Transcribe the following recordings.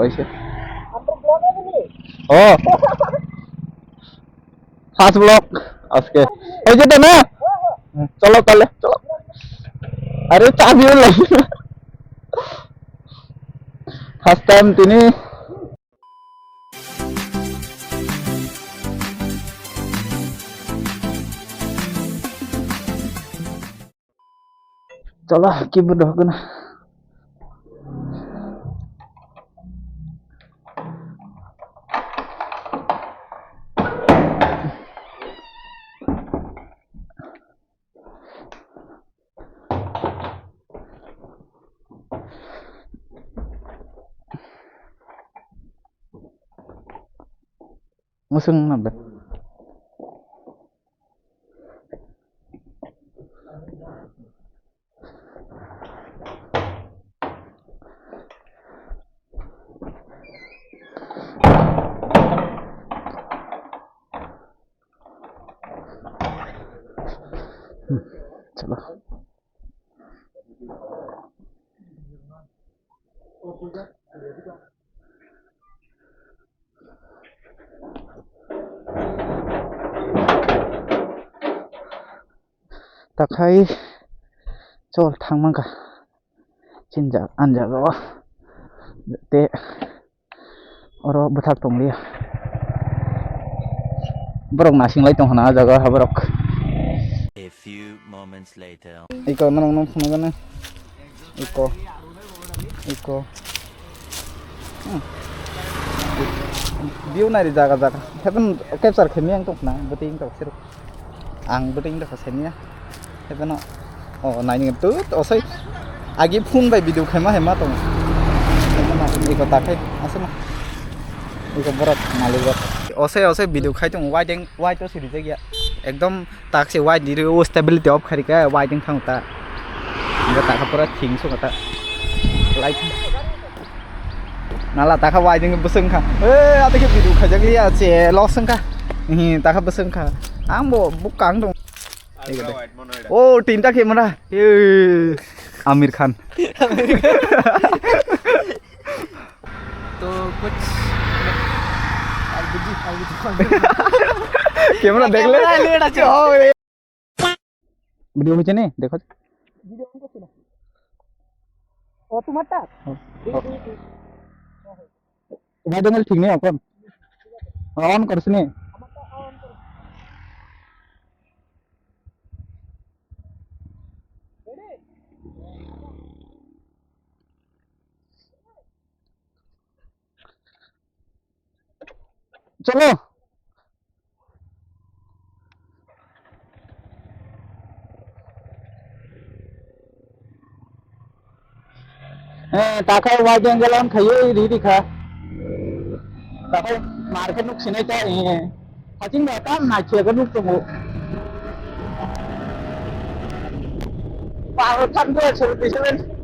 पैसे oh fast vlog oke ayo deh na चलो कल चलो अरे चाबी lagi first time ini चलो की bodoh guna musuh nabet चलो takai col थांनांगा cinjak anjago te oro betak tonglia borok nasing lai tong hana jaga haborok A few moments later. iko manong nong phunagana iko view nari jaga heaven capture khemi ang tong na beting tok sir ang beting tok senia heaven oh nai tu osai agi phun bai video khema hema tong iko takai asma iko borak malugot osai video khai tong wide to siri jagia ekdom tak se wide di stability off khari ka wide thang ta nda ta pura thing so ta light nala ta kha wide busung kha ate ke video kha jagia che lo sung kha ta kha busung kha ang bo bukang dong oh tinta ke mana Amir Khan तो कुछ camera देख ले video में चने देखो video on करते ना ओ तू मत ना देंगे ठीक नहीं अपन ऑन कर सुने चलो takai wajang jalan kayu di kah takai market nuk sini cah hacing datang naik ke nuk tunggu parutan gue seperti sini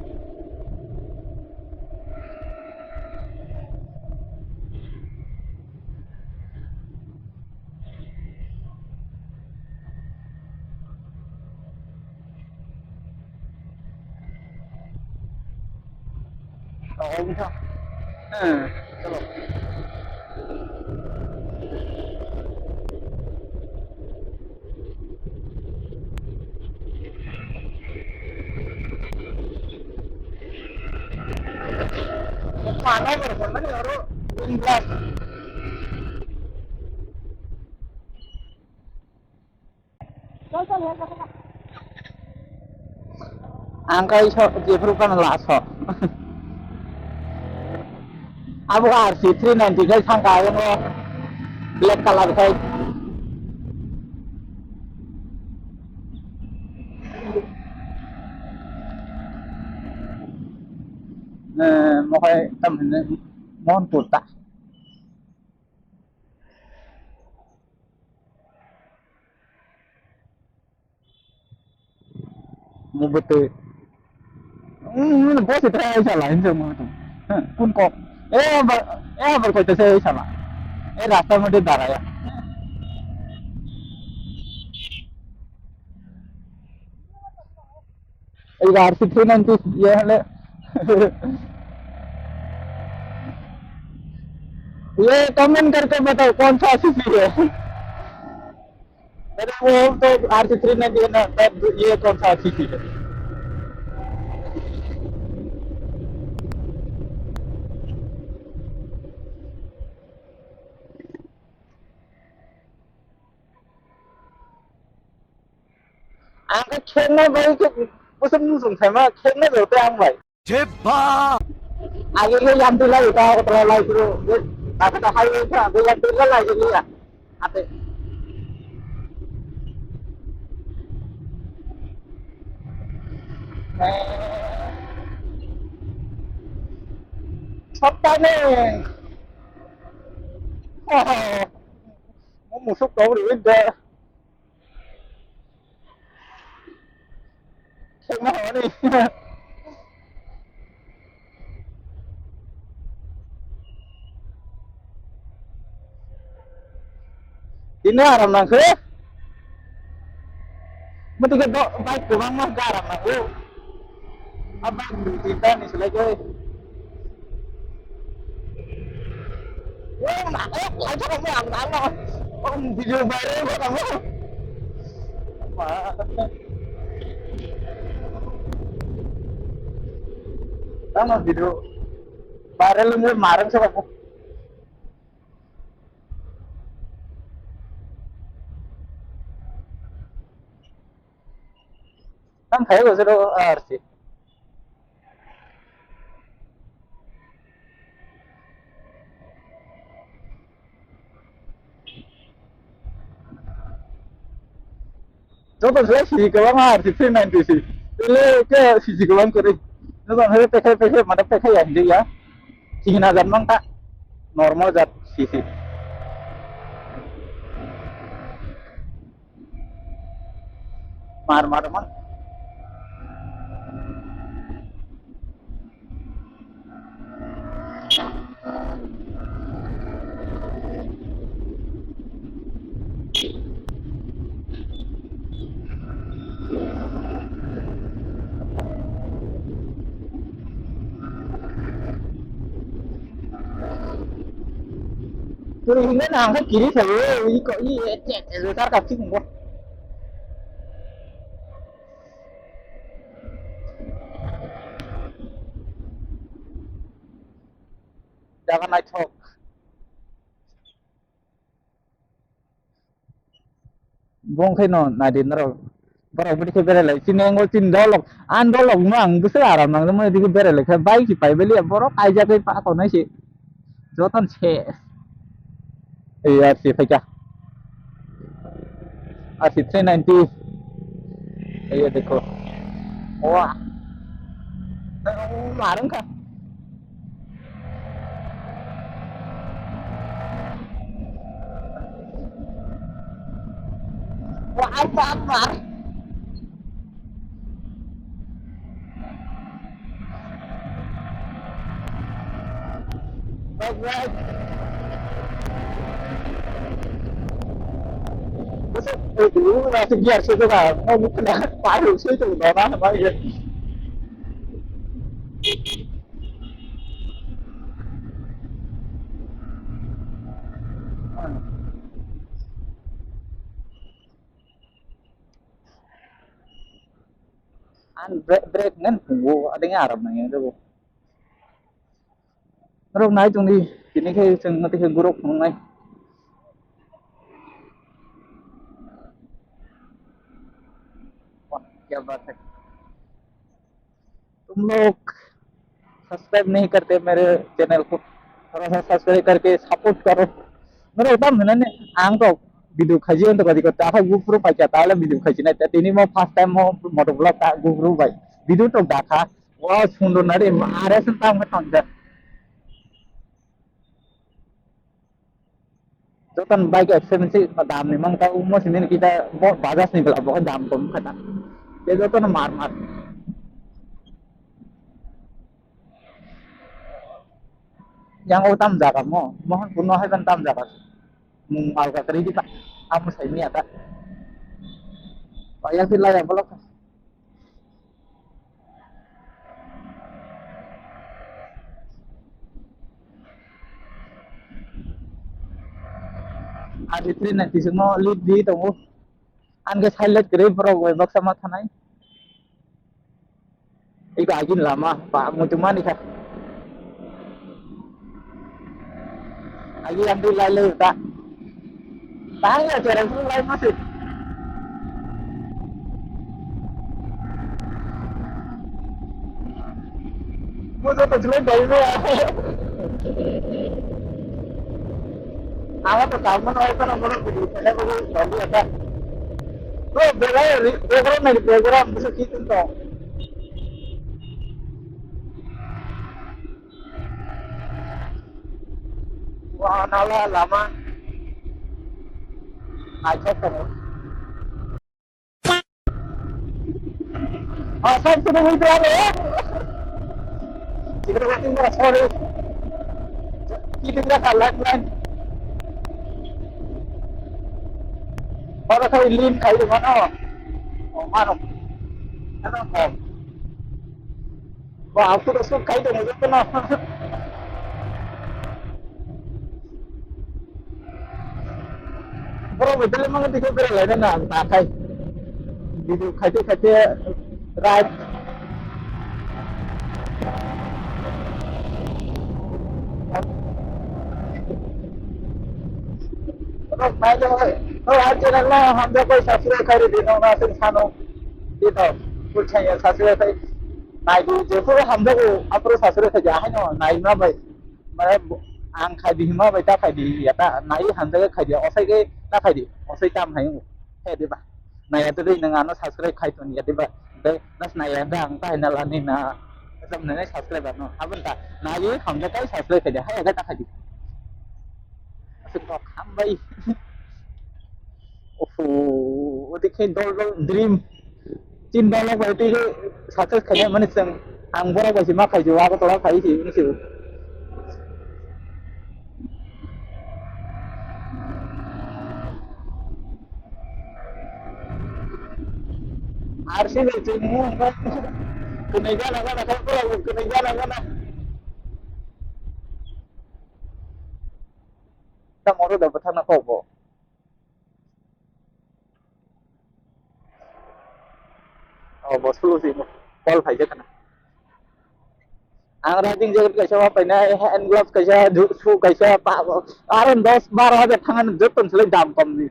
oh bisa चलो mana berapa nih baru 15 चल है का angka iso jeperukan laso abu RC390 kai sangka yang black color kai mau kai temen mohon putar mau betul bos itu salah ini semua tuh pun kok berkata saya salah रास्ता में दाঁড়াया ಈಗ RC390 ये हले ये comment करके बताओ कौन सा सीसी है। मेरे वो तो RC390 है ना, तब ये कौन सा सीसी है। आंखा खेलने भाई के मुझे नहीं सुनता मैं खेलने देते आंख भाई। आगे के यांत्रिक ला होता है तो ला शुरू ये आता तो हाईवे था तो यांत्रिक ला ये लिया आते सबटा ने nó một số cổ thì biết xem nó hỏi đi. Ini haram nang ke mesti ke baik ke bang mah garam nang ke abang kita nih selagi nak aja kamu ang om video baru kamu sama video viral lu marang sa kamu tam thấy rồi sao RC coba saya sih ke bang RC390 sih ini ke sisi ke bang kuri itu kan hari PK mana PK yang dia Cina dan bang tak normal zat sisi mar man tôi không biết nào hết kỹ thử ý có ý chẹt rồi ta đọc chứ không có jangan naik hoax bong khai no na din ro bara budi ke bere lai sinengo tin dolok an dolok mang bu sara mang mo di ke bere lai khai bai ki pai beli boro ai ja ke pa ko nai si jotan che iya si phai RC390 ये देखो वाह मारूं का वाह बात मार dulu masih biar situ kan mau bukan paru situ bapak apa ya an break kan tunggu ada yang Arab nanya itu Rok naik tung di sini ke sing ngerti ke guruk ngai wah क्या बात है तुम लोग subscribe नहीं करते मेरे channel को थोड़ा सा सब्सक्राइब करके सपोर्ट करो मेरे utang sebenarnya angkau video kaji untuk kaji kota aku guru pakai tahu lah video kaji nanti ini mau first time mau motovlog tak guru baik video tuh dah wah sundur nari ada sentang metong dah Jotan baik ekstensi dam memang tahu mau sini kita mau bagas nih kalau bukan dam pun kata dia jotan mar yang utam jaga mo mohon puno hai kan tam jaga mung al ka kari kita amu sai ni ata payah sila ya bolok Ari 390 no lead di tongo. An ke highlight kere pro boy box sama thanai. Iku agin lama Pak Mutumani ka. Agi andu lai ta. Tahu ya jalan itu lain masih. Musuh terjelek dari itu ya. Awak pertama itu nomor video saya baru baru ada. Tuh program nih program bisa gitu tuh. Wah nala lama. Aja kamu. Ah saya sudah itu ada ya. Kita nanti nggak sorry. Kita nggak kalah kan. Orang kau lin kau di mana? Oh mana? Ano ko? Wah aku tuh suka itu nih itu no. Bro betul emang itu kau lain na pakai. Gitu kaca right. Terus main aja. Oh aja lah hamda kau sastra kari di nona sen sano. Itu punya sastra kari. Nah itu justru hamda ko apro sastra kari jahe no. Nah ini apa? Mana ang khai di hima bai ta khai di ya ta nai hamda ke khai di osai ke ta khai di osai tam hai ngo. He di ba. Nah itu deh dengan sastra khai tuh ya di ba. Deh nas nah ya dang ta na lani na. Sebenarnya sastra ba no. Apa ta? Nah ini hamda kai sastra kari hai ada ta khai di. Masuk kok hambai. Oh, देखिए दो dream तीन dollar बैठी के साथ खाने मन से आं बड़ा बस मा खाई जो आको थोड़ा खाई थी उनसे आरसी में चीनी है कनेगा लगा ना कोई कनेगा लगा ना तब मोरो दब था ना को oh bos flu sih pol phải chứ kana ang rajing jagat kaisa apa na hand gloves kaisa su kaisa pa aron 10-12 tangan jotun selai dam kom ni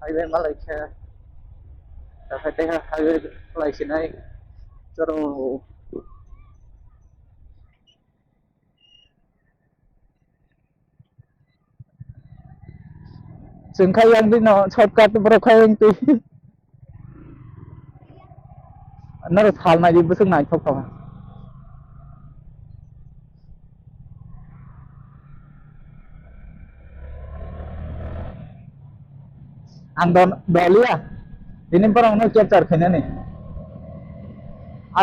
highway malai kha ta phải teh highway malai sinai charo sừng khai anh đi nó shortcut bro khai anh tuy nó là thal này đi bớt sừng này không không ang doli ya ini perang no capture kene nih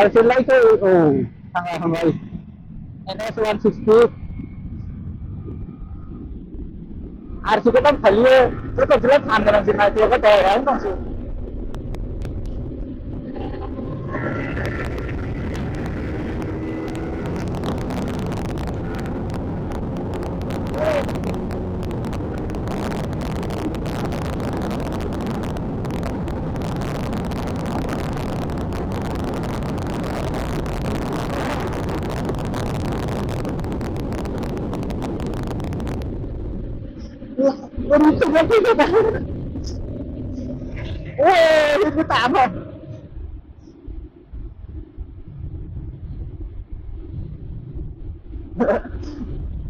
RC like oh sangat baik NS 160 RC kita kaliye itu jelas anggaran sih itu kan daerah itu sih baru itu nanti kita wah itu tak apa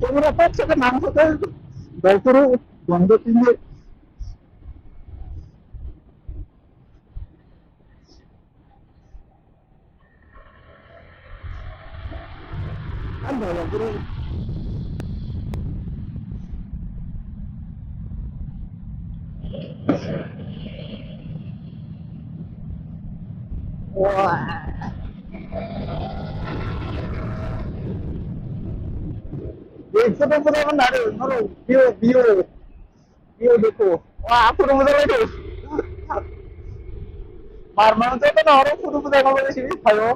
kamera tak sekenang sekali baru bangga tinggi ada yang buru wah itu benar-benar naruh view देखो wah aku benar-benar itu Marmang itu kan orang kudu kudu ngomong di sini, ayo.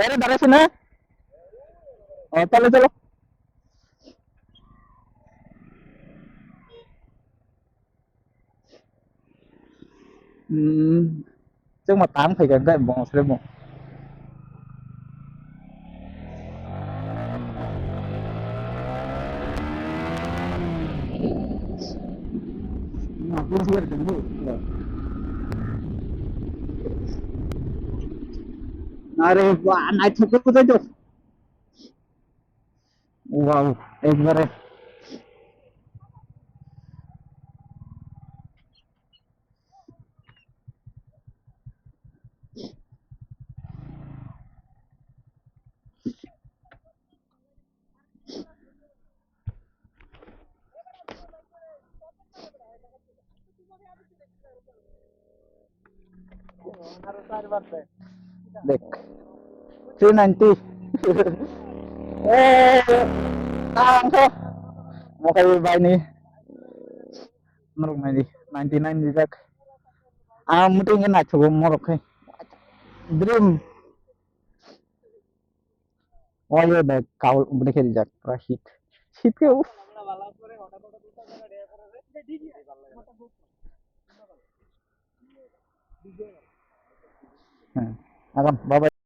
Dari sini. Oh, चलो चलो. Chứ mà tám thì cái bọn sẽ bọn. Aku sih ada dulu. अरे वाह night थोक कुछ जो वाह एक बार देख 390 eh tang tuh mau kayak ini menurut ini 99 dijak mungkin kan coba mau kayak dream oh iya deh kau udah kayak dijak hit hit ke uff akan bye bye